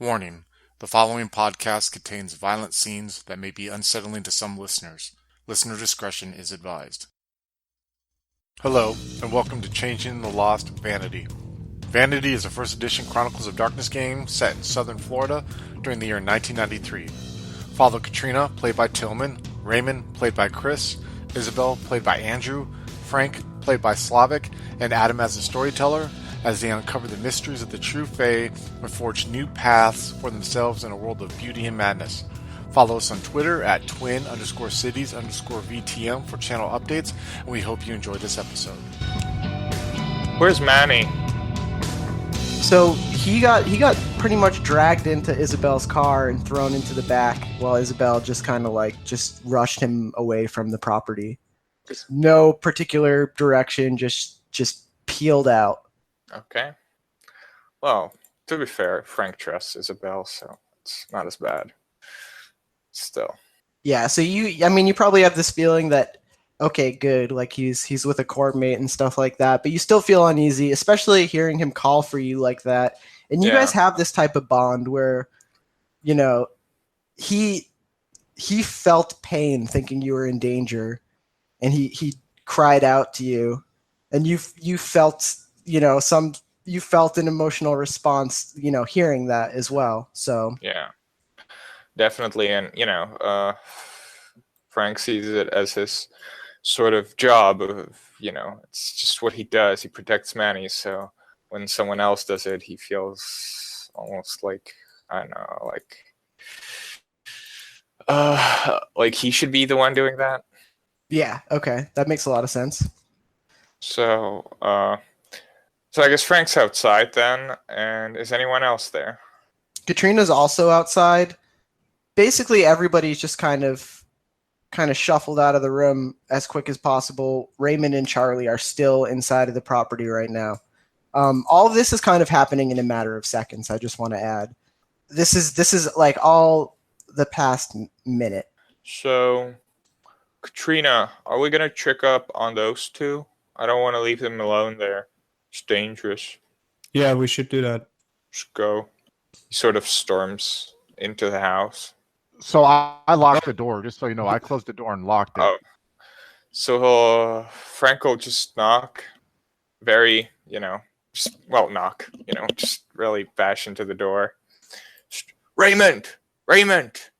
Warning: the following podcast contains violent scenes that may be unsettling to some listeners. Listener discretion is advised. Hello, and welcome to Changing the Lost Vanity. Vanity is a first edition Chronicles of Darkness game set in southern Florida during the year 1993. Follow Katrina, played by Tillman, Raymond, played by Chris, Isabel, played by Andrew, Frank, played by Slavic, and Adam as the storyteller, as they uncover the mysteries of the true Fae and forge new paths for themselves in a world of beauty and madness. Follow us on Twitter at twin_cities_VTM for channel updates, and we hope you enjoy this episode. Where's Manny? So he got pretty much dragged into Isabel's car and thrown into the back while Isabel just kind of just rushed him away from the property. Just no particular direction, just peeled out. Okay. Well, to be fair, Frank trusts Isabel, so it's not as bad. Still. Yeah, so you probably have this feeling that, okay, good, like he's with a court mate and stuff like that, but you still feel uneasy, especially hearing him call for you like that. And you guys have this type of bond where, he felt pain thinking you were in danger, and he cried out to you, and you felt you felt an emotional response, hearing that as well. So yeah, definitely. And Frank sees it as his sort of job of, it's just what he does. He protects Manny. So when someone else does it, he feels almost like, I don't know, like he should be the one doing that. Yeah, okay, that makes a lot of sense. So I guess Frank's outside then, and is anyone else there? Katrina's also outside. Basically, everybody's just kind of shuffled out of the room as quick as possible. Raymond and Charlie are still inside of the property right now. All of this is kind of happening in a matter of seconds. I just want to add, this is like all the past minute. So, Katrina, are we gonna trick up on those two? I don't want to leave them alone there. It's dangerous. Yeah, we should do that. Just go. He sort of storms into the house. So I locked the door, just so you know. I closed the door and locked it. Oh. So Frank will just knock. Very, knock. Just really bash into the door. Raymond! Raymond,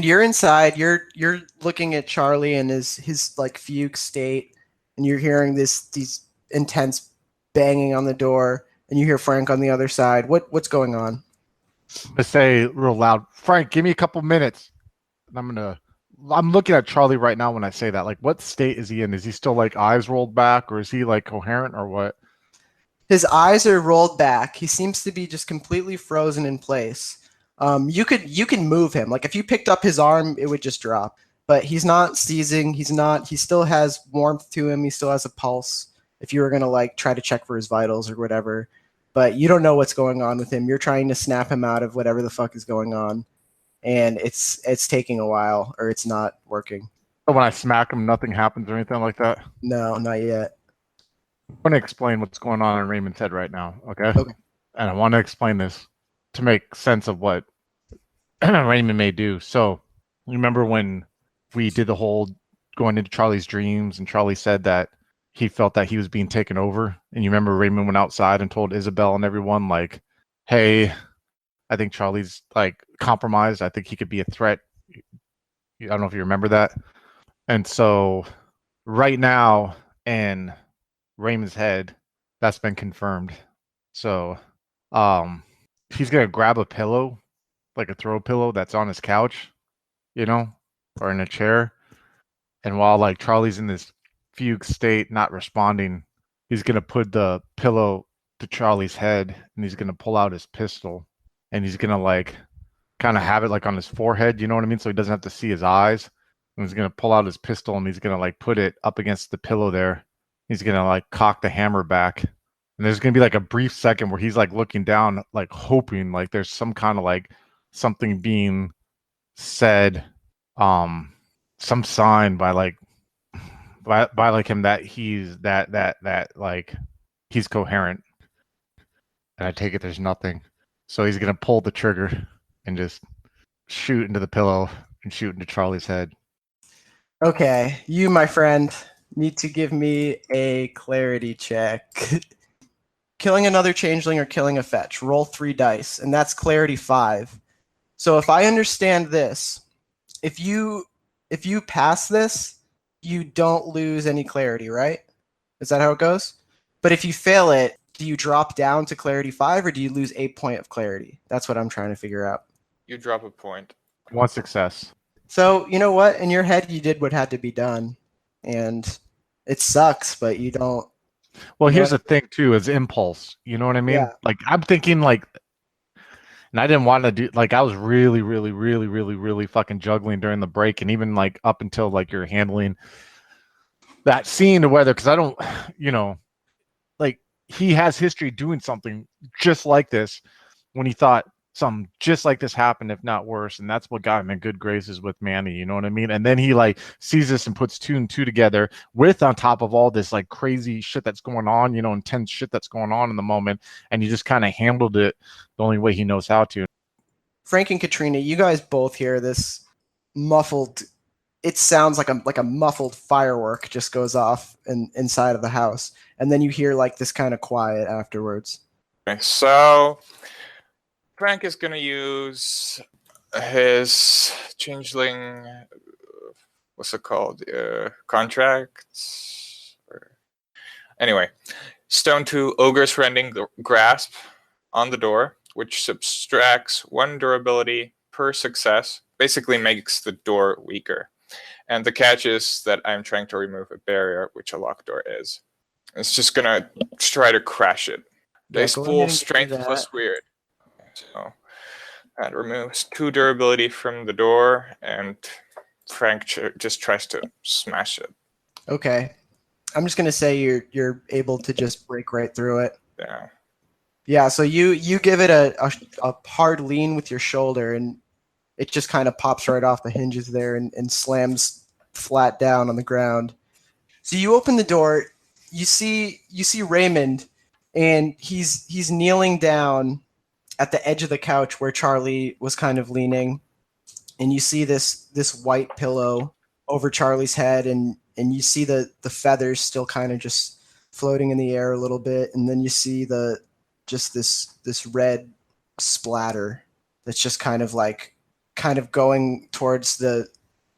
you're inside. You're looking at Charlie in his like fugue state, and you're hearing these intense banging on the door, and you hear Frank on the other side. What's going on? I say real loud, Frank, give me a couple minutes. And I'm looking at Charlie right now when I say that. Like, what state is he in? Is he still like eyes rolled back, or is he like coherent, or what? His eyes are rolled back. He seems to be just completely frozen in place. You can move him. Like if you picked up his arm, it would just drop. But he's not seizing. He still has warmth to him. He still has a pulse. If you were going to try to check for his vitals or whatever, but you don't know what's going on with him. You're trying to snap him out of whatever the fuck is going on, and it's taking a while, or it's not working. So when I smack him, nothing happens or anything like that? No, not yet. I'm going to explain what's going on in Raymond's head right now, okay? Okay. And I want to explain this to make sense of what Raymond may do. So you remember when we did the whole going into Charlie's dreams, and Charlie said that he felt that he was being taken over, and you remember Raymond went outside and told Isabel and everyone, like, hey, I think Charlie's compromised. I think he could be a threat. I don't know if you remember that. And so right now in Raymond's head, that's been confirmed. So he's gonna grab a pillow, like a throw pillow that's on his couch, or in a chair, and while Charlie's in this fugue state, not responding, he's gonna put the pillow to Charlie's head, and he's gonna pull out his pistol, and he's gonna kind of have it on his forehead, you know what I mean, so he doesn't have to see his eyes. And he's gonna pull out his pistol, and he's gonna put it up against the pillow there. He's gonna cock the hammer back, and there's gonna be a brief second where he's looking down, hoping there's some kind of something being said, some sign by him that he's that he's coherent. And I take it there's nothing. So he's gonna pull the trigger and just shoot into the pillow and shoot into Charlie's head. Okay, you, my friend, need to give me a clarity check. Killing another changeling or killing a fetch. Roll 3 dice, and that's clarity 5. So if I understand this, if you pass this, you don't lose any clarity, right? Is that how it goes? But if you fail it, do you drop down to clarity 5 or do you lose a point of clarity? That's what I'm trying to figure out. You drop a point. 1 success. So, you know what? In your head, you did what had to be done. And it sucks, but you don't. Well, You know here's what? the thing too, is impulse. You know what I mean? Yeah. Like I'm thinking like, and I didn't want to do like I was really fucking juggling during the break, and even like up until like you're handling that scene to whether because I don't, you know, like he has history doing something just like this when he thought something just like this happened, if not worse, and that's what got him in good graces with Manny. You know what I mean? And then he like sees this and puts 2 and 2 together with on top of all this like crazy shit that's going on, you know, intense shit that's going on in the moment, and he just kind of handled it the only way he knows how to. Frank and Katrina, you guys both hear this muffled. It sounds like a muffled firework just goes off inside of the house, and then you hear like this kind of quiet afterwards. Okay, so Frank is going to use his changeling, what's it called? Contracts? Anyway, stone to ogre's rending grasp on the door, which subtracts 1 durability per success, basically makes the door weaker. And the catch is that I'm trying to remove a barrier, which a locked door is. It's just going to try to crash it. Dice go ahead pool and do strength that. plus weird. So that removes 2 durability from the door, and Frank just tries to smash it. Okay, I'm just gonna say you're able to just break right through it. Yeah. Yeah, so you give it a hard lean with your shoulder, and it just kind of pops right off the hinges there and slams flat down on the ground. So you open the door, you see Raymond, and he's kneeling down at the edge of the couch where Charlie was kind of leaning, and you see this white pillow over Charlie's head, and you see the feathers still kind of just floating in the air a little bit, and then you see this red splatter that's just kind of going towards the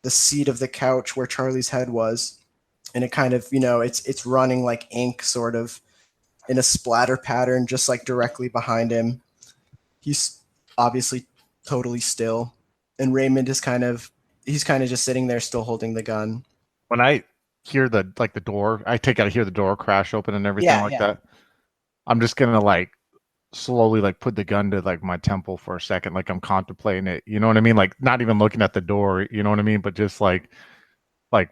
seat of the couch where Charlie's head was, and it kind of, you know, it's running like ink sort of in a splatter pattern just like directly behind him. He's obviously totally still, and Raymond is he's kind of just sitting there still holding the gun. When I hear the door, I hear the door crash open and everything that. I'm just gonna like slowly like put the gun to like my temple for a second, like I'm contemplating it. You know what I mean? Like not even looking at the door. You know what I mean? But just like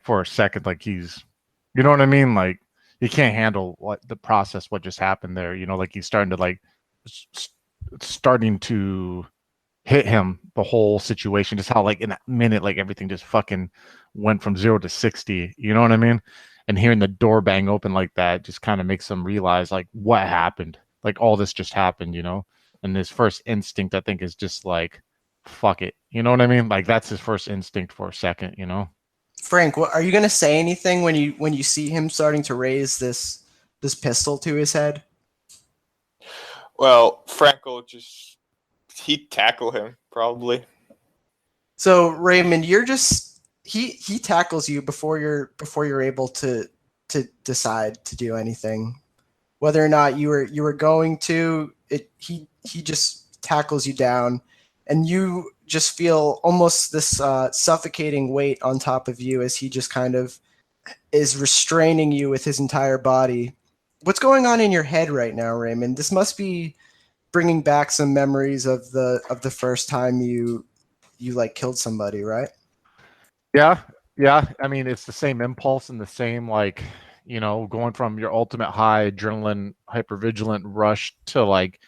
for a second, like he's, you know what I mean? Like he can't handle what just happened there. You know, like he's starting to like starting to hit him the whole situation, just how like in that minute like everything just fucking went from 0 to 60, you know what I mean? And hearing the door bang open like that just kind of makes him realize like what happened, like all this just happened, you know? And his first instinct I think is just like fuck it, you know what I mean? Like that's his first instinct for a second, you know? Frank, are you going to say anything when you see him starting to raise this pistol to his head? Well, Frank will he'd tackle him probably. So Raymond, you're just he tackles you before you're able to decide to do anything, whether or not you were going to. He just tackles you down, and you just feel almost this suffocating weight on top of you as he just kind of is restraining you with his entire body. What's going on in your head right now, Raymond? This must be bringing back some memories of the first time you like killed somebody, right? Yeah. I mean, it's the same impulse and the same like, you know, going from your ultimate high adrenaline, hypervigilant rush to like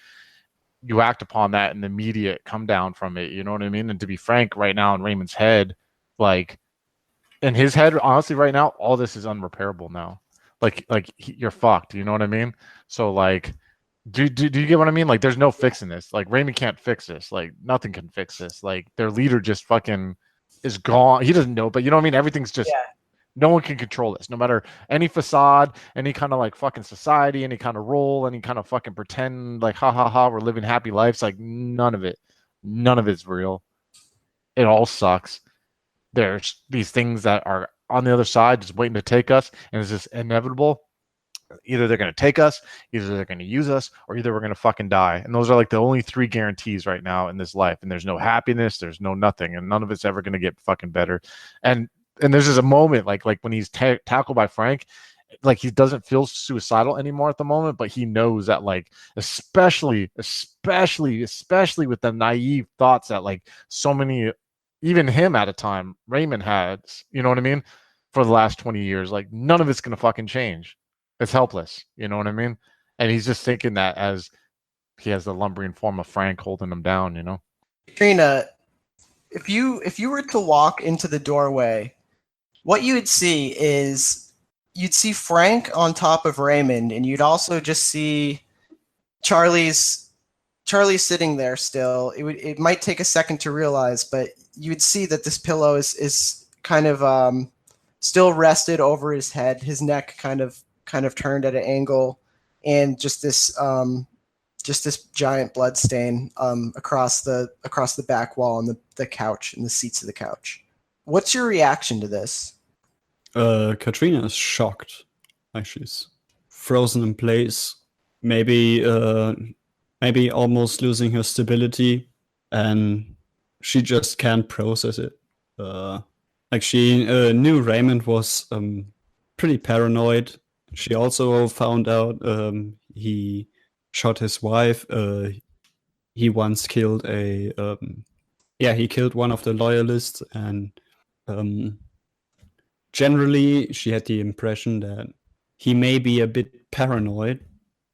you act upon that and the immediate come down from it. You know what I mean? And to be frank, right now in Raymond's head, like in his head, honestly, right now, all this is unrepairable now. Like you're fucked. You know what I mean? So like Do you get what I mean? Like, there's no fixing this. Like, Raymond can't fix this. Like, nothing can fix this. Like, their leader just fucking is gone. He doesn't know, but you know what I mean? Everything's just, Yeah. no one can control this. No matter any facade, any kind of like fucking society, any kind of role, any kind of fucking pretend, like, ha ha ha, we're living happy lives. Like, none of it's real. It all sucks. There's these things that are on the other side just waiting to take us, and it's just inevitable. Either they're going to take us, either they're going to use us, or either we're going to fucking die. And those are like the only three guarantees right now in this life. And there's no happiness, there's no nothing, and none of it's ever going to get fucking better. And there's just a moment like when he's tackled by Frank, like he doesn't feel suicidal anymore at the moment, but he knows that, like, especially with the naive thoughts that like so many, even him at a time, Raymond had, you know what I mean, for the last 20 years, like none of it's going to fucking change. It's helpless, you know what I mean? And he's just thinking that as he has the lumbering form of Frank holding him down, you know? Katrina, if you were to walk into the doorway, what you would see is you'd see Frank on top of Raymond, and you'd also just see Charlie's sitting there still. It might take a second to realize, but you'd see that this pillow is kind of still rested over his head, his neck kind of turned at an angle, and just this giant blood stain across the back wall and the couch and the seats of the couch. What's your reaction to this? Katrina is shocked. Like she's frozen in place, maybe almost losing her stability, and she just can't process it. Like she knew Raymond was pretty paranoid. She also found out he shot his wife. He once killed he killed one of the loyalists, and generally she had the impression that he may be a bit paranoid,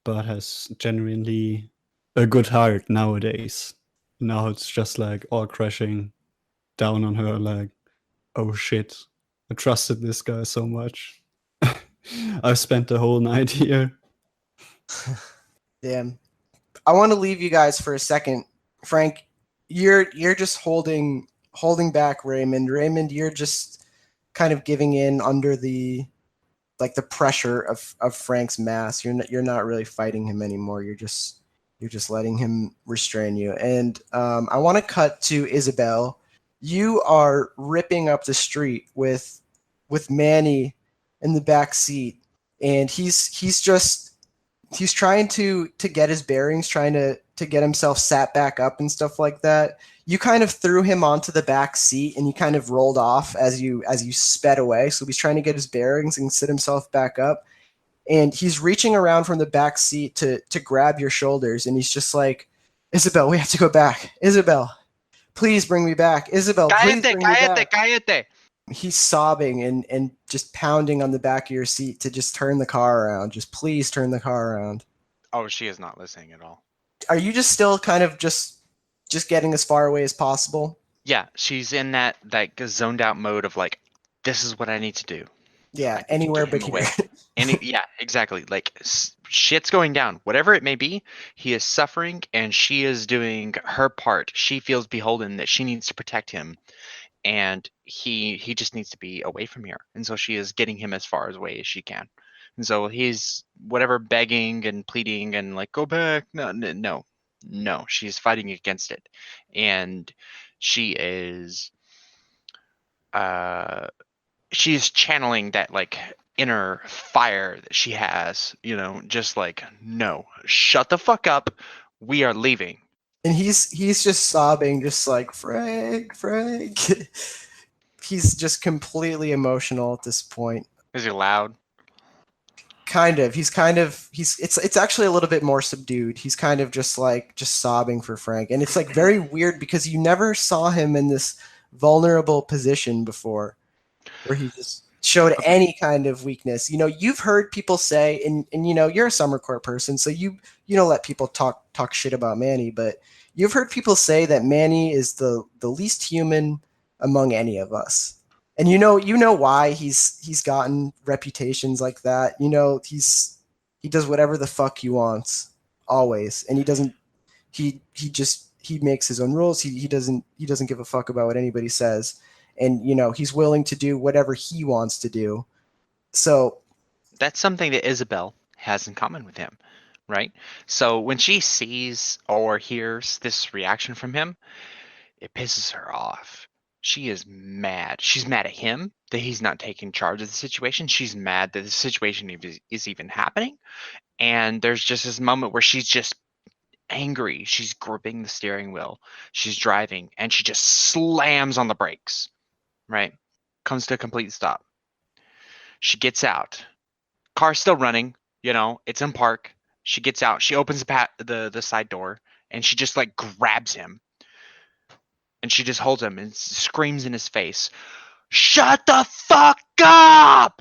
but has genuinely a good heart nowadays. Now it's just like all crashing down on her, like, oh shit, I trusted this guy so much. I've spent the whole night here. Damn. I want to leave you guys for a second. Frank, you're just holding back Raymond. Raymond, you're just kind of giving in under the pressure of Frank's mass. You're not really fighting him anymore. You're just letting him restrain you. And I want to cut to Isabel. You are ripping up the street with Manny in the back seat, and he's trying to get his bearings, trying to get himself sat back up and stuff like that. You kind of threw him onto the back seat, and he kind of rolled off as you sped away. So he's trying to get his bearings and sit himself back up, and he's reaching around from the back seat to grab your shoulders, and he's just like, Isabel, we have to go back. Isabel, please bring me back. Isabel, please bring me back. Cállate. He's sobbing and just pounding on the back of your seat to just turn the car around. Just please turn the car around. Oh, she is not listening at all. Are you just still kind of just getting as far away as possible? Yeah, she's in that zoned out mode of like, this is what I need to do. Yeah, anywhere but here. Yeah, exactly. Like shit's going down. Whatever it may be, he is suffering and she is doing her part. She feels beholden that she needs to protect him. And he just needs to be away from here. And so she is getting him as far away as she can. And so he's whatever begging and pleading and like, go back. No, she's fighting against it. And she is she's channeling that like inner fire that she has, just like, no, shut the fuck up. We are leaving. And he's just sobbing, just like, Frank. He's just completely emotional at this point. Is he loud? Kind of. It's actually a little bit more subdued. He's kind of just sobbing for Frank. And it's like very weird because you never saw him in this vulnerable position before where he just showed any kind of weakness. You've heard people say, and you're a Summer Court person, so you don't let people talk shit about Manny, but you've heard people say that Manny is the least human among any of us. And you know why he's gotten reputations like that. He does whatever the fuck he wants always, and he makes his own rules. He doesn't give a fuck about what anybody says, and he's willing to do whatever he wants to do. So That's something that Isabel has in common with him, right? So when she sees or hears this reaction from him, it pisses her off. She is mad. She's mad at him that he's not taking charge of the situation. She's mad that the situation is even happening. And there's just this moment where she's just angry. She's gripping the steering wheel. She's driving and she just slams on the brakes, right? Comes to a complete stop. She gets out. Car's still running, it's in park. She gets out. She opens the side door and she just like grabs him. And she just holds him and screams in his face, "Shut the fuck up!"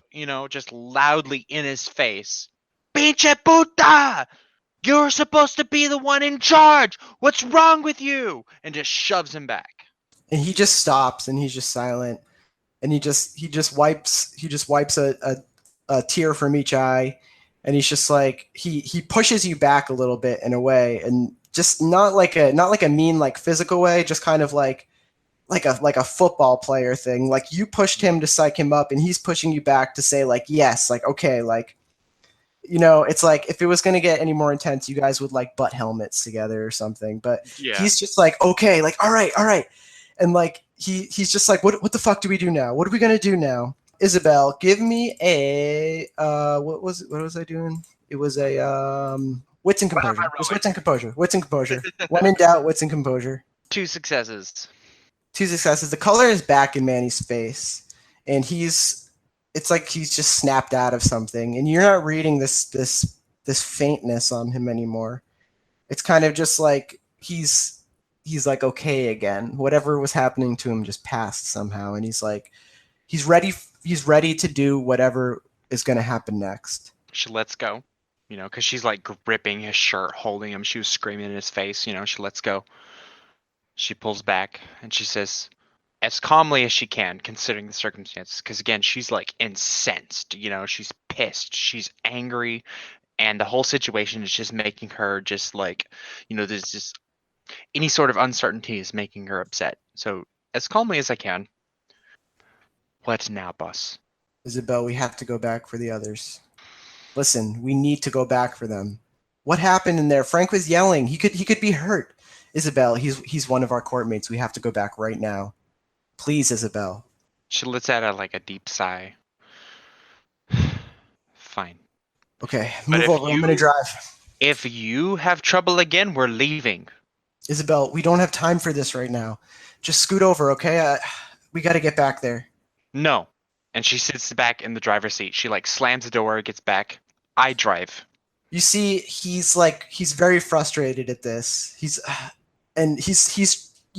Just loudly in his face. "Pinche puta! You're supposed to be the one in charge! What's wrong with you?" And just shoves him back. And he just stops and he's just silent. And he just wipes a tear from each eye. And he's just like, he pushes you back a little bit in a way, and just not like a mean like physical way, just kind of like a football player thing. Like you pushed him to psych him up, and he's pushing you back to say like, yes, like okay, like it's like if it was gonna get any more intense, you guys would like butt helmets together or something. But he's just like, okay, like all right, and like he's just like, what the fuck do we do now? What are we gonna do now? Isabel, give me a what was I doing? It was a wits and composure. Just wits and composure. Wits and composure. When in doubt, wits and composure. 2 successes. 2 successes. The color is back in Manny's face, and it's like he's just snapped out of something, and you're not reading this faintness on him anymore. It's kind of just like he's like okay again. Whatever was happening to him just passed somehow, and he's like he's ready to do whatever is going to happen next. She lets go, because she's like gripping his shirt, holding him. She was screaming in his face, she lets go. She pulls back and she says, as calmly as she can, considering the circumstances, because again, she's like incensed, she's pissed, she's angry, and the whole situation is just making her just like, there's just any sort of uncertainty is making her upset. So as calmly as I can, what now, boss? Isabel, we have to go back for the others. Listen, we need to go back for them. What happened in there? Frank was yelling. He could be hurt. Isabel, he's one of our courtmates. We have to go back right now. Please, Isabel. She lets out like a deep sigh. Fine. Okay, move over. I'm going to drive. If you have trouble again, we're leaving. Isabel, we don't have time for this right now. Just scoot over, okay? We got to get back there. No. And she sits back in the driver's seat. She like slams the door, gets back. I drive. You see, he's very frustrated at this. You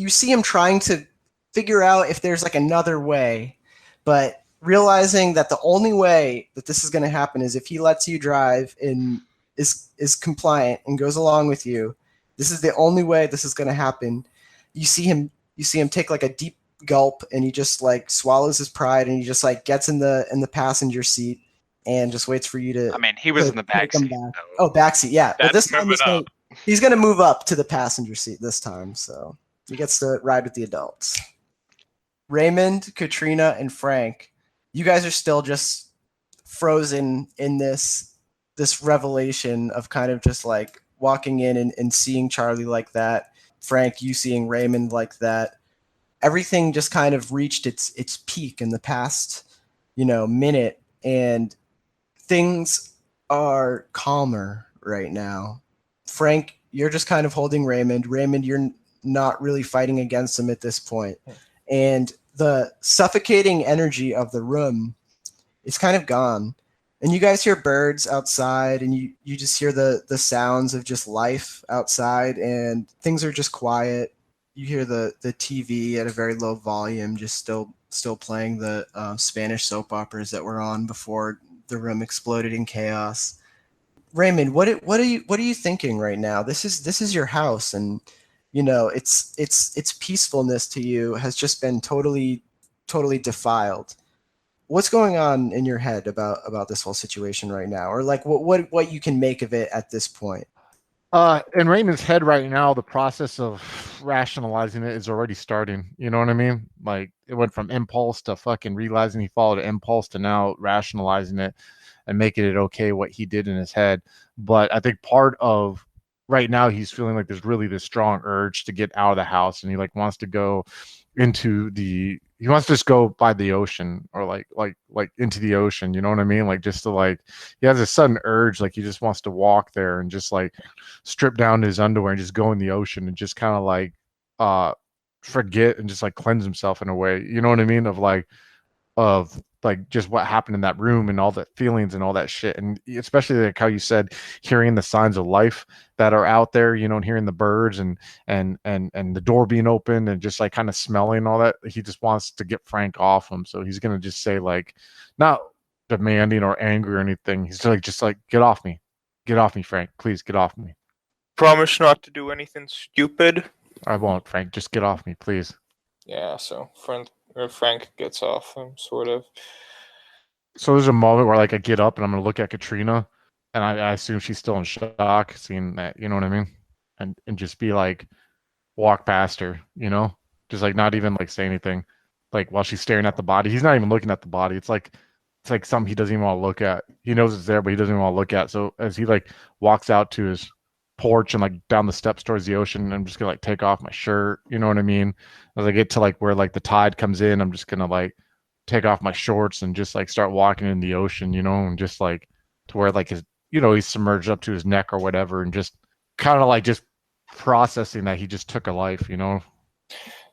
see him trying to figure out if there's like another way, but realizing that the only way that this is going to happen is if he lets you drive and is compliant and goes along with you. This is the only way this is going to happen. You see him take like a deep gulp, and he just like swallows his pride, and he just like gets in the passenger seat and just waits for you to. I mean, he was in the back seat. Oh, back seat, yeah. But this time he's going to move up to the passenger seat this time, so he gets to ride with the adults. Raymond, Katrina, and Frank, you guys are still just frozen in this revelation of kind of just like walking in and seeing Charlie like that. Frank, you seeing Raymond like that. Everything just kind of reached its peak in the past, minute, and things are calmer right now. Frank, you're just kind of holding Raymond. Raymond, you're not really fighting against him at this point. And the suffocating energy of the room is kind of gone. And you guys hear birds outside, and you just hear the sounds of just life outside, and things are just quiet. You hear the TV at a very low volume, just still playing the Spanish soap operas that were on before the room exploded in chaos. Raymond, what are you thinking right now? This is your house, and its peacefulness to you has just been totally defiled. What's going on in your head about this whole situation right now, or like what you can make of it at this point? In Raymond's head right now, the process of rationalizing it is already starting. You know what I mean? Like it went from impulse to fucking realizing he followed an impulse to now rationalizing it and making it okay what he did in his head. But I think part of right now he's feeling like there's really this strong urge to get out of the house and he like wants to go into the he wants to just go by the ocean or like into the ocean, you know what I mean? Like just to like he has a sudden urge, like he just wants to walk there and just like strip down his underwear and just go in the ocean and just kind of like uh forget and just like cleanse himself in a way, you know what I mean, of like just what happened in that room and all the feelings and all that shit, and especially like how you said hearing the signs of life that are out there, you know, and hearing the birds and the door being open and just like kind of smelling all that. He just wants to get Frank off him, so he's gonna just say like, not demanding or angry or anything, he's just like get off me, Frank, please get off me. Promise not to do anything stupid. I won't, Frank, just get off me, please. Yeah, so Frank gets off him, sort of. So there's a moment where like I get up and I'm gonna look at Katrina, and I assume she's still in shock, seeing that, you know what I mean, and just be like, walk past her, you know, just like not even like say anything, like while she's staring at the body. He's not even looking at the body. It's like something he doesn't even want to look at. He knows it's there, but he doesn't even want to look at. So as he like walks out to his porch and like down the steps towards the ocean, I'm just gonna like take off my shirt, you know what I mean? As I get to like where like the tide comes in, I'm just gonna like take off my shorts and just like start walking in the ocean, you know, and just like to where like his, you know, he's submerged up to his neck or whatever, and just kind of like just processing that he just took a life, you know.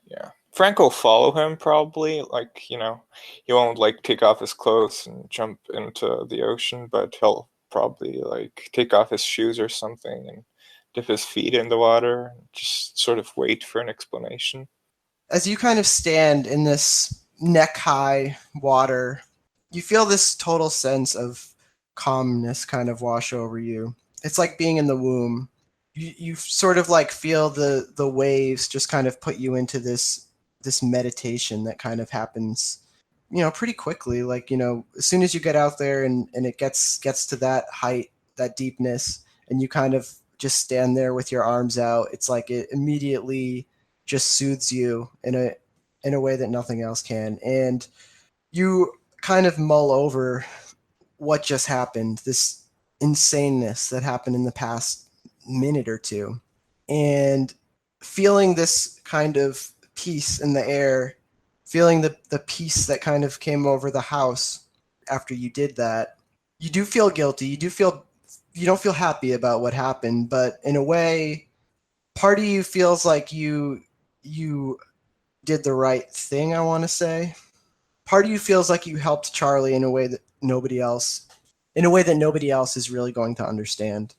Yeah. Frank will follow him probably, like, you know, he won't like take off his clothes and jump into the ocean, but he'll probably like take off his shoes or something and dip his feet in the water and just sort of wait for an explanation. As you kind of stand in this neck-high water, you feel this total sense of calmness kind of wash over you. It's like being in the womb. You sort of like feel the waves just kind of put you into this meditation that kind of happens, you know, pretty quickly. Like, you know, as soon as you get out there and it gets to that height, that deepness, and you kind of just stand there with your arms out, it's like it immediately just soothes you in a way that nothing else can. And you kind of mull over what just happened, this insaneness that happened in the past minute or two, and feeling this kind of peace in the air, feeling the peace that kind of came over the house after you did that. You do feel guilty. You don't feel happy about what happened, but in a way, part of you feels like you did the right thing, I want to say. Part of you feels like you helped Charlie in a way that nobody else is really going to understand.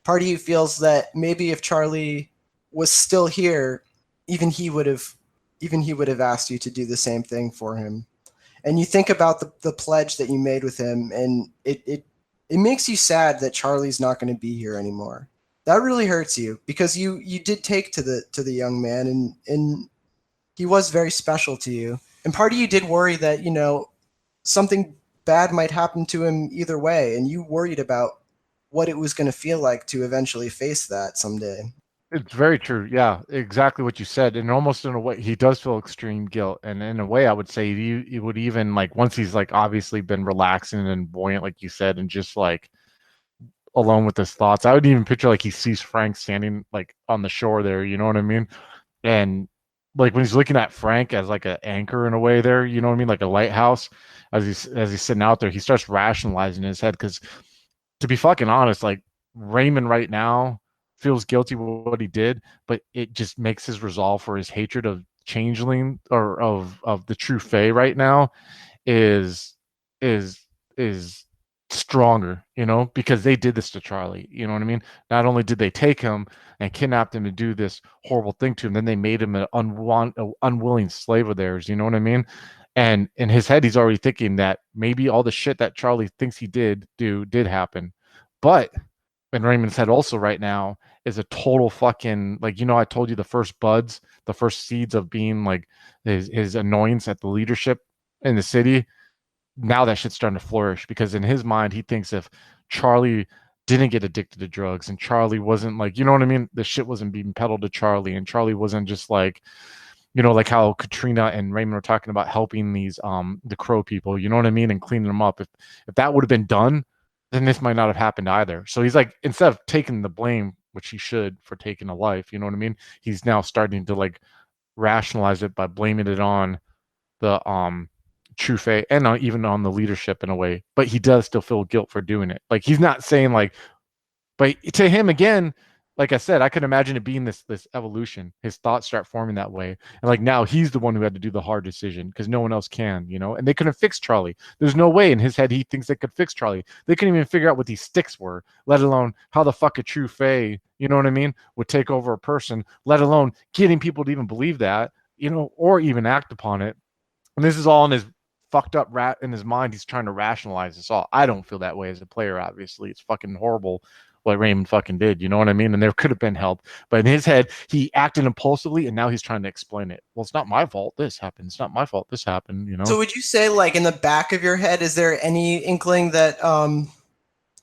Part of you feels that maybe if Charlie was still here, even he would have asked you to do the same thing for him. And you think about the pledge that you made with him, and it makes you sad that Charlie's not going to be here anymore. That really hurts you, because you did take to the young man, and he was very special to you. And part of you did worry that, you know, something bad might happen to him either way, and you worried about what it was going to feel like to eventually face that someday. It's very true. Yeah, exactly what you said. And almost in a way, he does feel extreme guilt. And in a way, I would say he would even like once he's like obviously been relaxing and buoyant, like you said, and just like alone with his thoughts. I would even picture like he sees Frank standing like on the shore there. You know what I mean? And like when he's looking at Frank as like an anchor in a way there, you know what I mean, like a lighthouse. As he's sitting out there, he starts rationalizing in his head, because to be fucking honest, like Raymond right now feels guilty with what he did, but it just makes his resolve for his hatred of Changeling or of the true Fae right now is is is stronger, you know, because they did this to Charlie. You know what I mean? Not only did they take him and kidnapped him to do this horrible thing to him, then they made him an unwilling slave of theirs. You know what I mean? And in his head, he's already thinking that maybe all the shit that Charlie thinks he did happen. But in Raymond's head also right now is a total fucking, like, you know, I told you the first buds, the first seeds of being like his annoyance at the leadership in the city. Now that shit's starting to flourish, because in his mind, he thinks if Charlie didn't get addicted to drugs, and Charlie wasn't like, you know what I mean? The shit wasn't being peddled to Charlie, and Charlie wasn't just like, like how Katrina and Raymond were talking about helping these the crow people, you know what I mean, and cleaning them up. If that would have been done, then this might not have happened either. So he's like, instead of taking the blame, which he should for taking a life, you know what I mean? He's now starting to like rationalize it by blaming it on the true faith and even on the leadership in a way. But he does still feel guilt for doing it. Like he's not saying like, but to him again, like I said, I could imagine it being this evolution. His thoughts start forming that way, and like now he's the one who had to do the hard decision because no one else can, And they couldn't fix Charlie. There's no way in his head he thinks they could fix Charlie. They couldn't even figure out what these sticks were, let alone how the fuck a true fae, you know what I mean, would take over a person. Let alone getting people to even believe that, or even act upon it. And this is all in his fucked up rat in his mind. He's trying to rationalize this all. I don't feel that way as a player. Obviously, it's fucking horrible what Raymond fucking did. You know what I mean? And there could have been help, but in his head, he acted impulsively, and now he's trying to explain it. Well, it's not my fault. This happened. It's not my fault. This happened. So would you say, like, in the back of your head, is there any inkling that,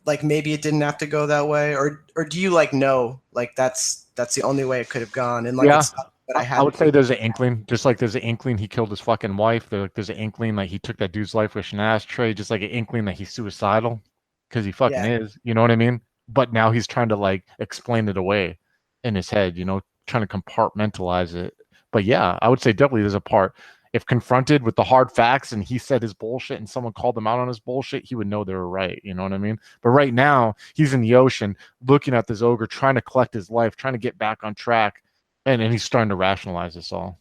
like, maybe it didn't have to go that way, or do you like know, like, that's the only way it could have gone, and like, yeah. it's not that I would say there's an inkling, just like there's an inkling he killed his fucking wife. There's an inkling like he took that dude's life with an ashtray, just like an inkling that he's suicidal, because he fucking is. You know what I mean? But now he's trying to like explain it away in his head, trying to compartmentalize it. But yeah, I would say definitely there's a part. If confronted with the hard facts and he said his bullshit and someone called him out on his bullshit, he would know they were right. You know what I mean? But right now, he's in the ocean looking at this ogre, trying to collect his life, trying to get back on track. And he's starting to rationalize this all.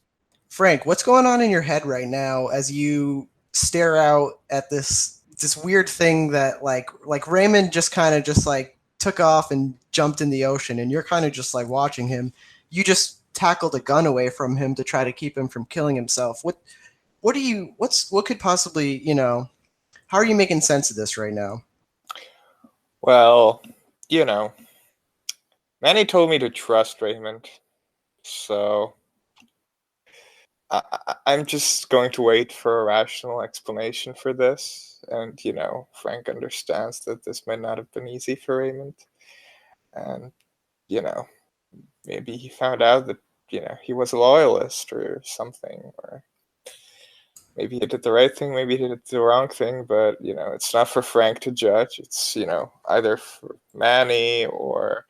Frank, what's going on in your head right now as you stare out at this weird thing that like Raymond just kind of just like took off and jumped in the ocean, and you're kind of just like watching him. You just tackled a gun away from him to try to keep him from killing himself. What could possibly, how are you making sense of this right now? Well, Manny told me to trust Raymond. So I'm just going to wait for a rational explanation for this. And, Frank understands that this might not have been easy for Raymond. And, maybe he found out that, he was a loyalist or something. Or maybe he did the right thing, maybe he did the wrong thing. But, it's not for Frank to judge. It's, either for Manny or,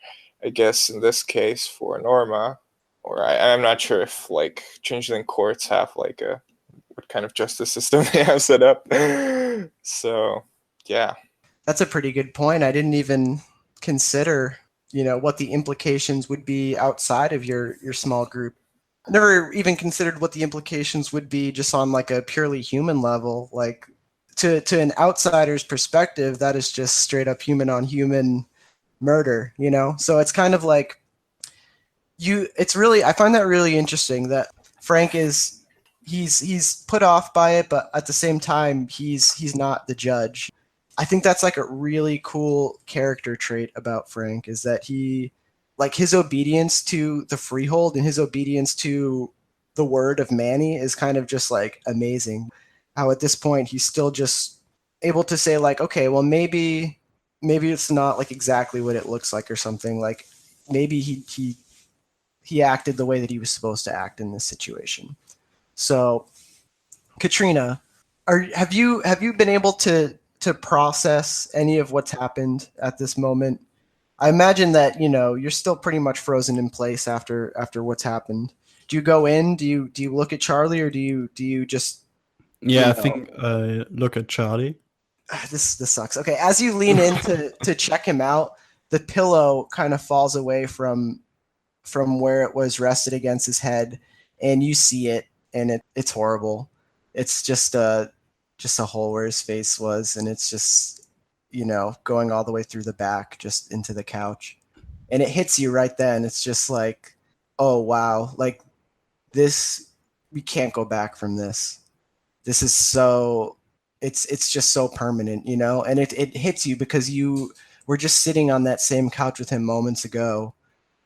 I guess in this case, for Norma. Or I'm not sure if like Changeling courts have like what kind of justice system they have set up. So yeah, that's a pretty good point. I didn't even consider what the implications would be outside of your small group. I never even considered what the implications would be just on like a purely human level. Like to an outsider's perspective, that is just straight up human on human murder. So it's kind of like. I find that really interesting that Frank he's put off by it, but at the same time he's not the judge. I think that's like a really cool character trait about Frank, is that he, like, his obedience to the freehold and his obedience to the word of Manny is kind of just like amazing. How at this point he's still just able to say like, okay, well maybe it's not like exactly what it looks like or something. Like maybe he acted the way that he was supposed to act in this situation. So, Katrina, have you been able to process any of what's happened at this moment? I imagine that you're still pretty much frozen in place after what's happened. Do you go in? Do you look at Charlie, or do you just? Yeah, I think I look at Charlie. This sucks. Okay, as you lean in to check him out, the pillow kind of falls away from where it was rested against his head, and you see it, and it's horrible. It's just a hole where his face was, and it's just going all the way through the back just into the couch, and it hits you right then. It's just like, oh wow, like this, we can't go back from this. This is so it's just so permanent, and it hits you because you were just sitting on that same couch with him moments ago,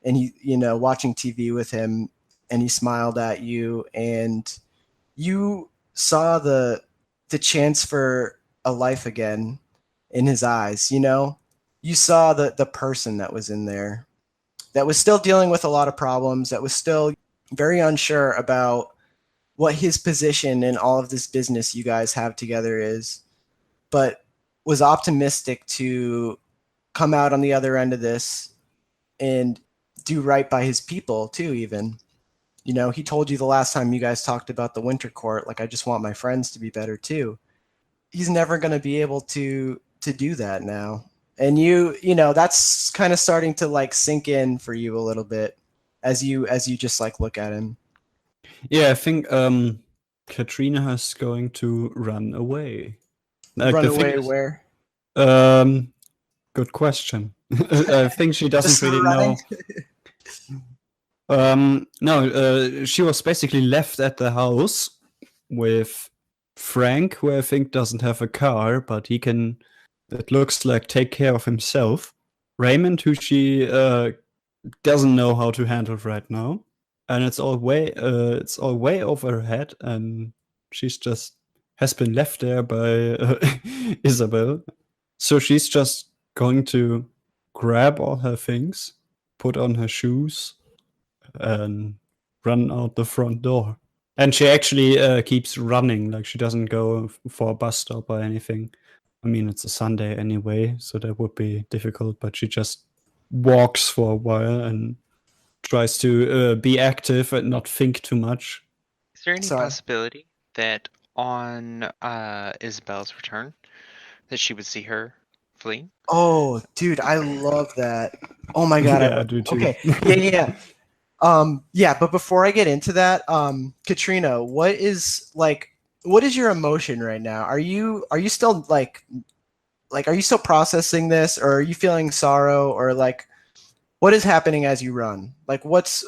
and he, watching TV with him, and he smiled at you, and you saw the chance for a life again in his eyes, you saw the person that was in there, that was still dealing with a lot of problems, that was still very unsure about what his position in all of this business you guys have together is, but was optimistic to come out on the other end of this and do right by his people too, even. You know, he told you the last time you guys talked about the winter court, like, I just want my friends to be better too. He's never going to be able to do that now. And you know, that's kind of starting to like sink in for you a little bit as you just like look at him. Yeah, I think Katrina is going to run away. Like, Run the thing away is, where? good question. I think she doesn't Just really running? know. No, she was basically left at the house with Frank, who I think doesn't have a car, but he can, it looks like, take care of himself. Raymond, who she doesn't know how to handle right now, and it's all way over her head, and she's just has been left there by Isabel. So she's just going to grab all her things, put on her shoes, and run out the front door. And she actually keeps running, like she doesn't go for a bus stop or anything. I mean, it's a Sunday anyway, so that would be difficult, but she just walks for a while and tries to be active and not think too much. Is there any Sorry. possibility that on Isabel's return, that she would see her flee? Oh, dude, I love that. Oh my god. Yeah, I do too. Okay. Yeah. Yeah, but before I get into that, Katrina, what is your emotion right now? Are you still like are you still processing this, or are you feeling sorrow, or like what is happening as you run? Like what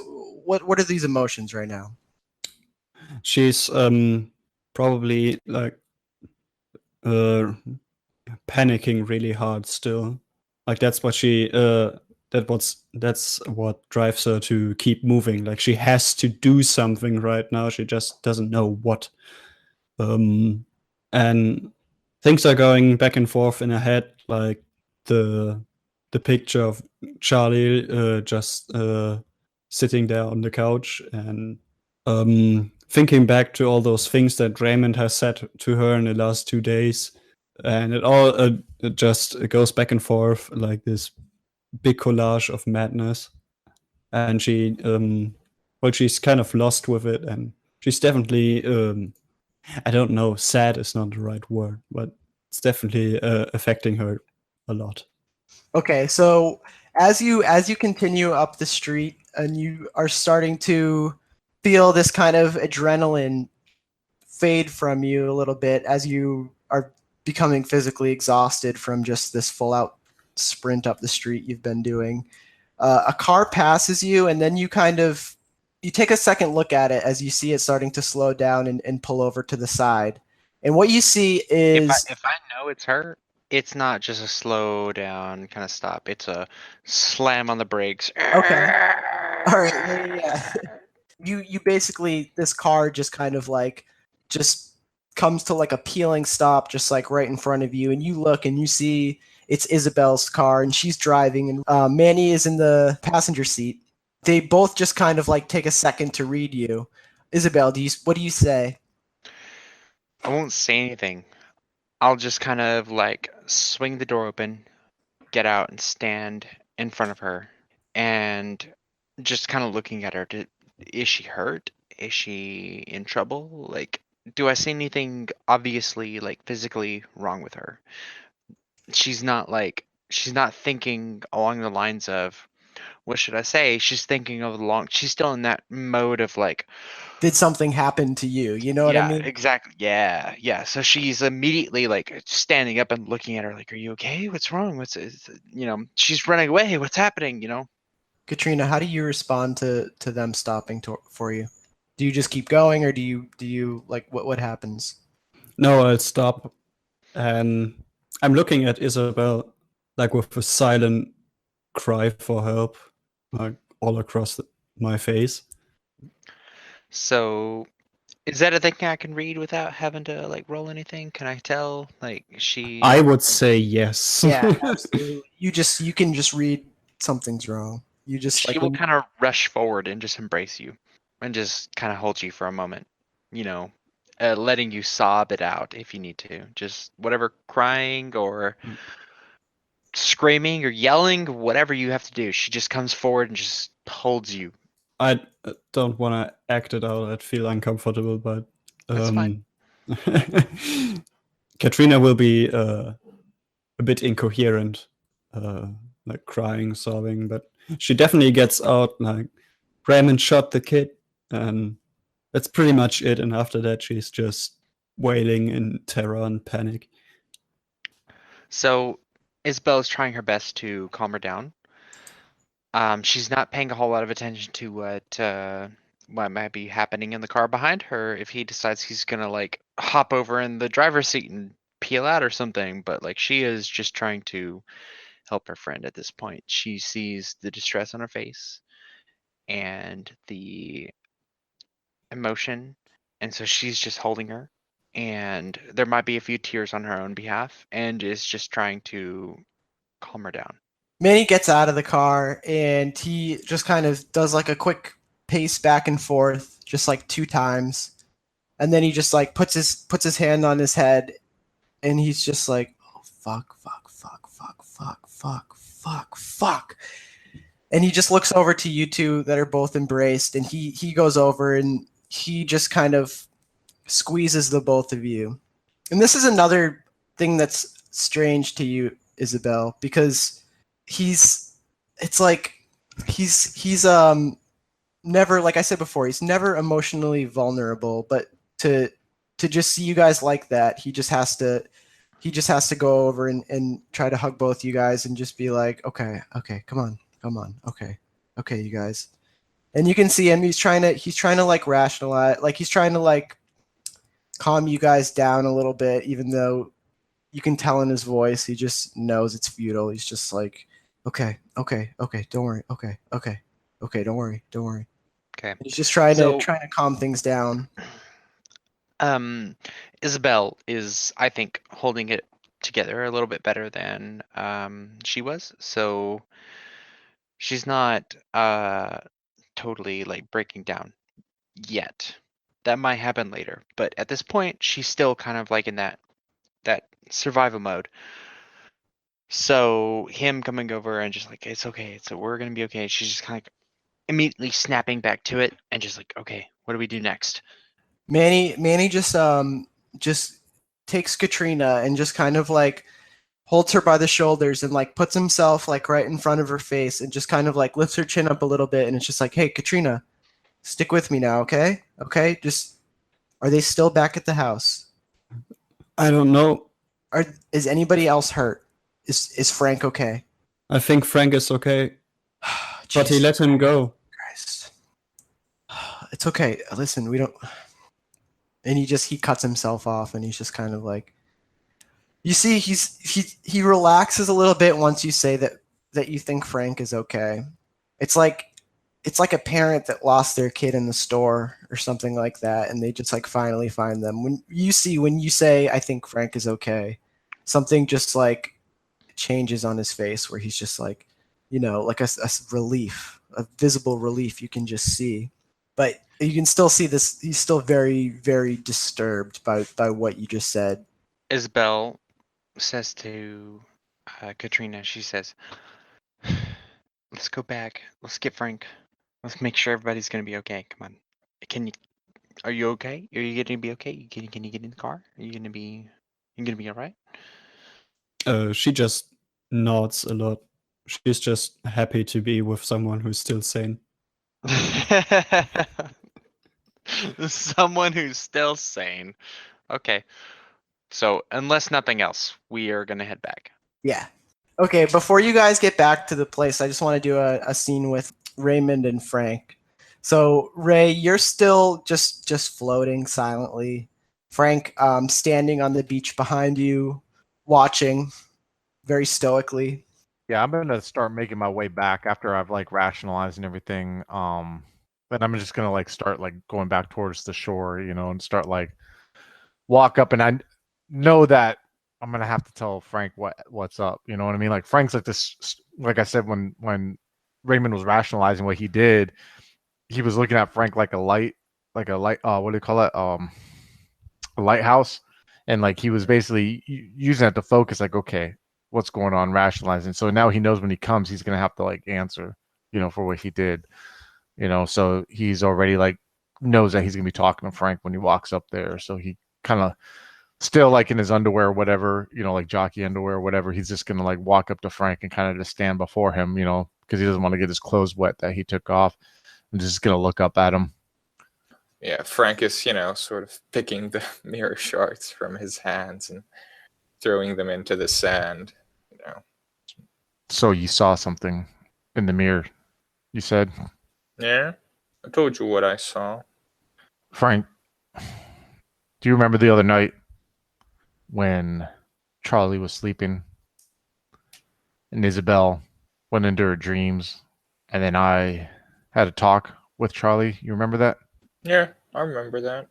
are these emotions right now? She's probably like panicking really hard still. Like that's what she that's what drives her to keep moving. Like she has to do something right now. She just doesn't know what. And things are going back and forth in her head, like the picture of Charlie just sitting there on the couch and thinking back to all those things that Raymond has said to her in the last 2 days, and it all it just goes back and forth like this big collage of madness. And she she's kind of lost with it, and she's definitely I don't know, sad is not the right word, but it's definitely affecting her a lot. Okay, so as you continue up the street and you are starting to feel this kind of adrenaline fade from you a little bit as you are becoming physically exhausted from just this full out sprint up the street you've been doing, a car passes you, and then you take a second look at it as you see it starting to slow down and pull over to the side. And what you see is, If I know it's her, it's not just a slow down kind of stop. It's a slam on the brakes. okay, all right, yeah. You basically, this car just kind of like just comes to like a peeling stop just like right in front of you, and you look and you see it's Isabel's car, and she's driving, and Manny is in the passenger seat. They both just kind of like take a second to read you. Isabel, what do you say? I won't say anything. I'll just kind of like swing the door open, get out, and stand in front of her, and just kind of looking at her. Is she hurt? Is she in trouble? Like, do I see anything obviously like physically wrong with her? She's not thinking along the lines of, what should I say? She's thinking of she's still in that mode of like, Did something happen to you? You know what I yeah, mean? exactly. Yeah. So she's immediately like standing up and looking at her like, are you okay? What's wrong? She's running away. What's happening? Katrina, how do you respond to them stopping for you? Do you just keep going, or do you like what happens? No, I'll stop, and I'm looking at Isabel like with a silent cry for help, like all across my face. So Is that a thing I can read without having to like roll anything? Can I tell? Like she. I would say yes. Yeah, absolutely. You can just read something's wrong. You just She like will when kind of rush forward and just embrace you, and just kind of hold you for a moment. Letting you sob it out if you need to. Just whatever, crying or screaming or yelling, whatever you have to do. She just comes forward and just holds you. I don't want to act it out. I'd feel uncomfortable, but That's fine. Katrina will be a bit incoherent, like crying, sobbing, but she definitely gets out like Raymond shot the kid, and that's pretty much it. And after that, she's just wailing in terror and panic. So Isabel is trying her best to calm her down. She's not paying a whole lot of attention to what might be happening in the car behind her if he decides he's gonna like hop over in the driver's seat and peel out or something. But like she is just trying to help her friend at this point. She sees the distress on her face and the emotion, and so she's just holding her. And there might be a few tears on her own behalf, and is just trying to calm her down. Manny gets out of the car and he just kind of does like a quick pace back and forth, just like 2 times, and then he just like puts his hand on his head, and he's just like, oh fuck, fuck, fuck, fuck, fuck, fuck, fuck, fuck, and he just looks over to you two that are both embraced, and he goes over and he just kind of squeezes the both of you, and this is another thing that's strange to you, Isabel, because it's like he's never, like I said before, he's never emotionally vulnerable, but to just see you guys like that, he just has to go over and try to hug both you guys and just be like, okay, come on, okay, you guys. And you can see him, he's trying to like rationalize, like he's trying to like calm you guys down a little bit, even though you can tell in his voice he just knows it's futile. He's just like, okay, don't worry, okay, don't worry. Okay. He's just trying So- to calm things down. Isabel is, I think, holding it together a little bit better than she was. So she's not totally like breaking down yet. That might happen later, but at this point, she's still kind of like in that survival mode. So him coming over and just like, it's okay, we're gonna be okay. She's just kind of like immediately snapping back to it and just like, okay, what do we do next? Manny just takes Katrina and just kind of like holds her by the shoulders and like puts himself like right in front of her face and just kind of like lifts her chin up a little bit, and it's just like, hey, Katrina, stick with me now, okay? Okay, just, are they still back at the house? I don't know. Is anybody else hurt? Is Frank okay? I think Frank is okay, but he Jesus let him go. Christ. It's okay. Listen, we don't. And he cuts himself off, and he's just kind of like, you see, he relaxes a little bit once you say that you think Frank is okay. It's like a parent that lost their kid in the store or something like that, and they just like finally find them. When you say, I think Frank is okay, something just like changes on his face where he's just like, like a relief, a visible relief you can just see. But you can still see this, he's still very, very disturbed by what you just said. Isabel says to Katrina, she says, let's go back. Let's get Frank. Let's make sure everybody's gonna be okay. Come on. Are you okay? Are you gonna be okay? Can you get in the car? Are you gonna be all right? She just nods a lot. She's just happy to be with someone who's still sane. Someone who's still sane. Okay. So, unless nothing else, we are going to head back. Yeah. Okay, before you guys get back to the place, I just want to do a scene with Raymond and Frank. So, Ray, you're still just floating silently. Frank, standing on the beach behind you, watching very stoically. Yeah, I'm gonna start making my way back after I've like rationalized and everything. And I'm just gonna like start like going back towards the shore, and start like walk up, and I know that I'm gonna have to tell Frank what's up. You know what I mean? Like Frank's like this, like I said when Raymond was rationalizing what he did, he was looking at Frank like a light, what do you call it? A lighthouse, and like he was basically using that to focus. Like, okay, what's going on? Rationalizing. So now he knows when he comes, he's gonna have to like answer, for what he did. So he's already like knows that he's gonna be talking to Frank when he walks up there. So he kind of still like in his underwear or whatever, like jockey underwear or whatever. He's just gonna like walk up to Frank and kind of just stand before him, because he doesn't want to get his clothes wet that he took off. I'm just gonna look up at him. Yeah, Frank is, sort of picking the mirror shards from his hands and throwing them into the sand. So you saw something in the mirror, you said? Yeah, I told you what I saw. Frank, do you remember the other night when Charlie was sleeping and Isabel went into her dreams, and then I had a talk with Charlie? You remember that? Yeah, I remember that.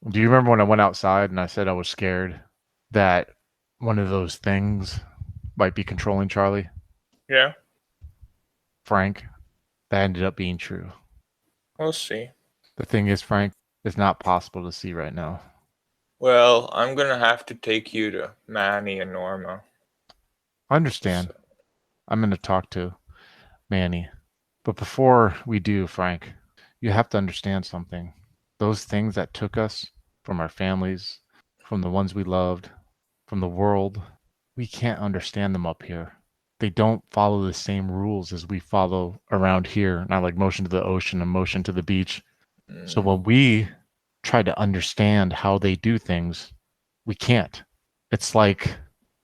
Do you remember when I went outside and I said I was scared that one of those things might be controlling Charlie? Yeah, Frank, that ended up being true. we'll see. The thing is, Frank, it's not possible to see right now. Well, I'm gonna have to take you to Manny and Norma. I understand. So, I'm going to talk to Manny. But before we do, Frank, you have to understand something. Those things that took us from our families, from the ones we loved, from the world, we can't understand them up here. They don't follow the same rules as we follow around here, not like motion to the ocean and motion to the beach. So when we try to understand how they do things, we can't. It's like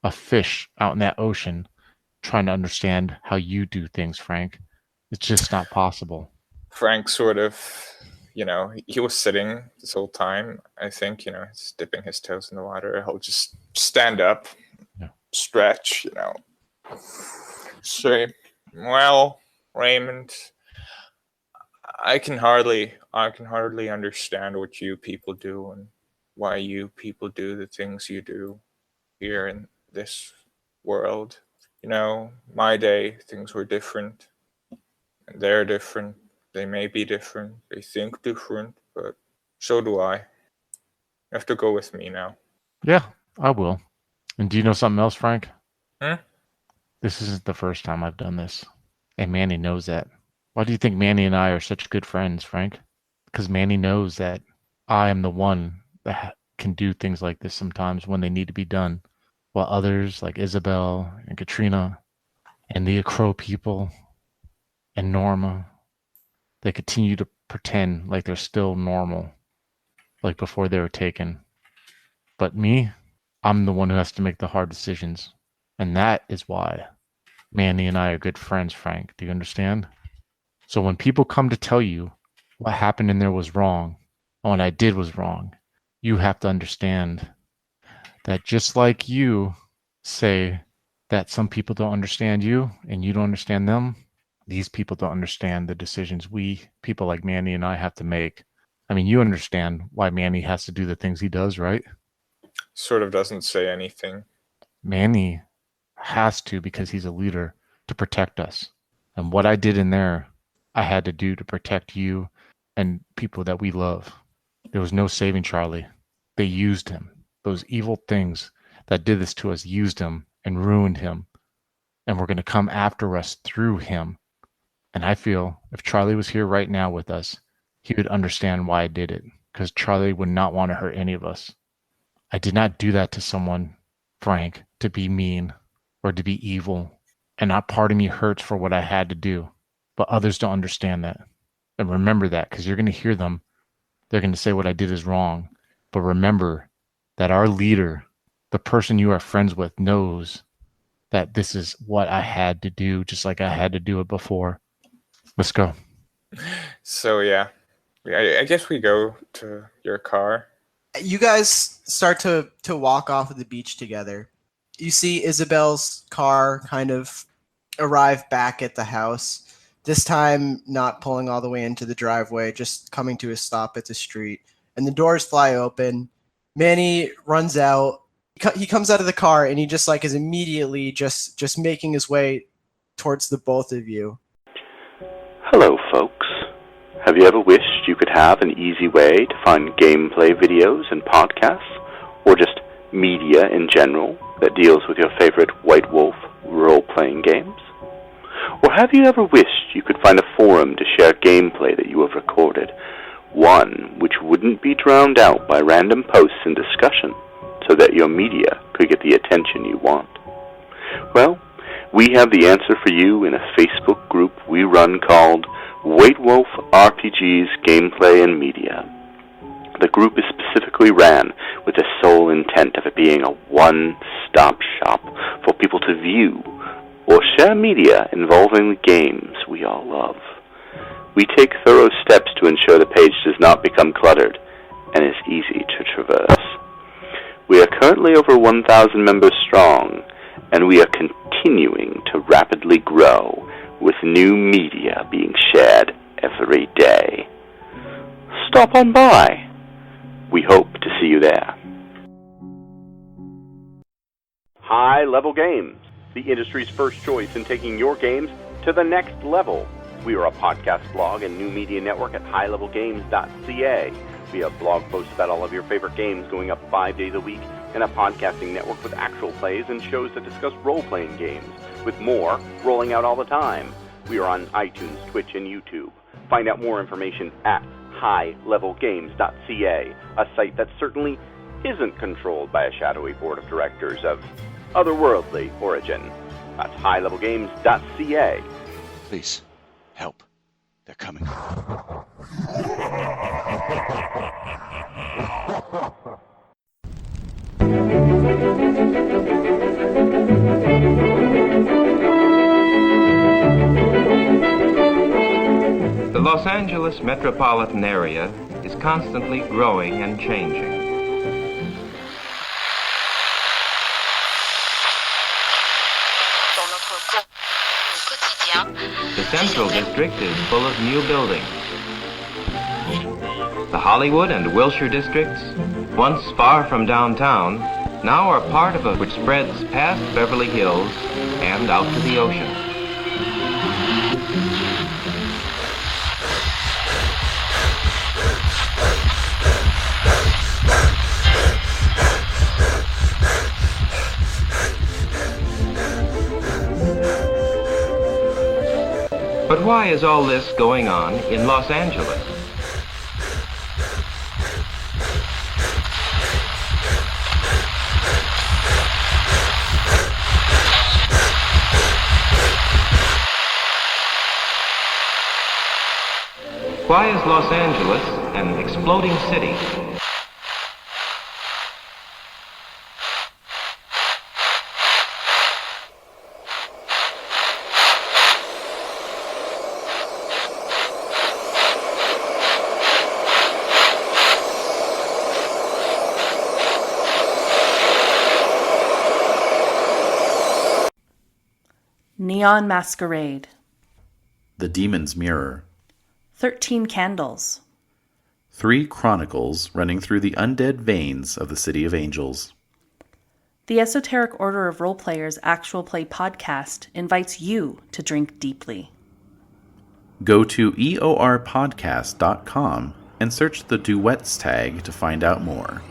a fish out in that ocean trying to understand how you do things, Frank. It's just not possible. Frank sort of, he was sitting this whole time. I think, he's dipping his toes in the water. He'll just stand up, Yeah. stretch, say, well, Raymond, I can hardly understand what you people do and why you people do the things you do here in this world. My day, things were different. And they're different. They may be different. They think different, but so do I. You have to go with me now. Yeah, I will. And do you know something else, Frank? Hmm? This isn't the first time I've done this. And Manny knows that. Why do you think Manny and I are such good friends, Frank? Because Manny knows that I am the one that can do things like this sometimes when they need to be done, while others like Isabel and Katrina and the Crow people and Norma, they continue to pretend like they're still normal, like before they were taken. But me, I'm the one who has to make the hard decisions. And that is why Manny and I are good friends, Frank. Do you understand? So when people come to tell you what happened in there was wrong, and what I did was wrong, you have to understand that just like you say that some people don't understand you and you don't understand them, these people don't understand the decisions we, people like Manny and I, have to make. I mean, you understand why Manny has to do the things he does, right? Sort of doesn't say anything. Manny has to because he's a leader to protect us. And what I did in there, I had to do to protect you and people that we love. There was no saving Charlie. They used him. Those evil things that did this to us used him and ruined him. And we're going to come after us through him. And I feel if Charlie was here right now with us, he would understand why I did it. Because Charlie would not want to hurt any of us. I did not do that to someone, Frank, to be mean or to be evil. And not part of me hurts for what I had to do. But others don't understand that. And remember that, because you're going to hear them. They're going to say what I did is wrong. But remember that our leader, the person you are friends with, knows that this is what I had to do, just like I had to do it before. Let's go. So yeah, I guess we go to your car. You guys start to walk off of the beach together. You see Isabel's car kind of arrive back at the house. this time not pulling all the way into the driveway, just coming to a stop at the street. And the doors fly open. Manny runs out. He comes out of the car, and he just like is immediately just making his way towards the both of you. Hello, folks. Have you ever wished you could have an easy way to find gameplay videos and podcasts, or just media in general that deals with your favorite White Wolf role-playing games? Or have you ever wished you could find a forum to share gameplay that you have recorded, one which wouldn't be drowned out by random posts and discussion, so that your media could get the attention you want? Well, we have the answer for you in a Facebook group we run called White Wolf RPGs Gameplay and Media. The group is specifically ran with the sole intent of it being a one-stop shop for people to view or share media involving the games we all love. We take thorough steps to ensure the page does not become cluttered and is easy to traverse. We are currently over 1,000 members strong, and we are continuing to rapidly grow, with new media being shared every day. Stop on by. We hope to see you there. High Level Games, the industry's first choice in taking your games to the next level. We are a podcast blog and new media network at highlevelgames.ca. We have blog posts about all of your favorite games going up 5 days a week, and a podcasting network with actual plays and shows that discuss role-playing games, with more rolling out all the time. We are on iTunes, Twitch, and YouTube. Find out more information at highlevelgames.ca, a site that certainly isn't controlled by a shadowy board of directors of otherworldly origin. That's highlevelgames.ca. Please, help. They're coming. The Los Angeles metropolitan area is constantly growing and changing. The Central District is full of new buildings. The Hollywood and Wilshire districts, once far from downtown, now are part of a which spreads past Beverly Hills and out to the ocean. But why is all this going on in Los Angeles? Why is Los Angeles an exploding city? Neon Masquerade. The Demon's Mirror. 13 Candles. 3 Chronicles running through the undead veins of the City of Angels. The Esoteric Order of Roleplayers Actual Play podcast invites you to drink deeply. Go to eorpodcast.com and search the duets tag to find out more.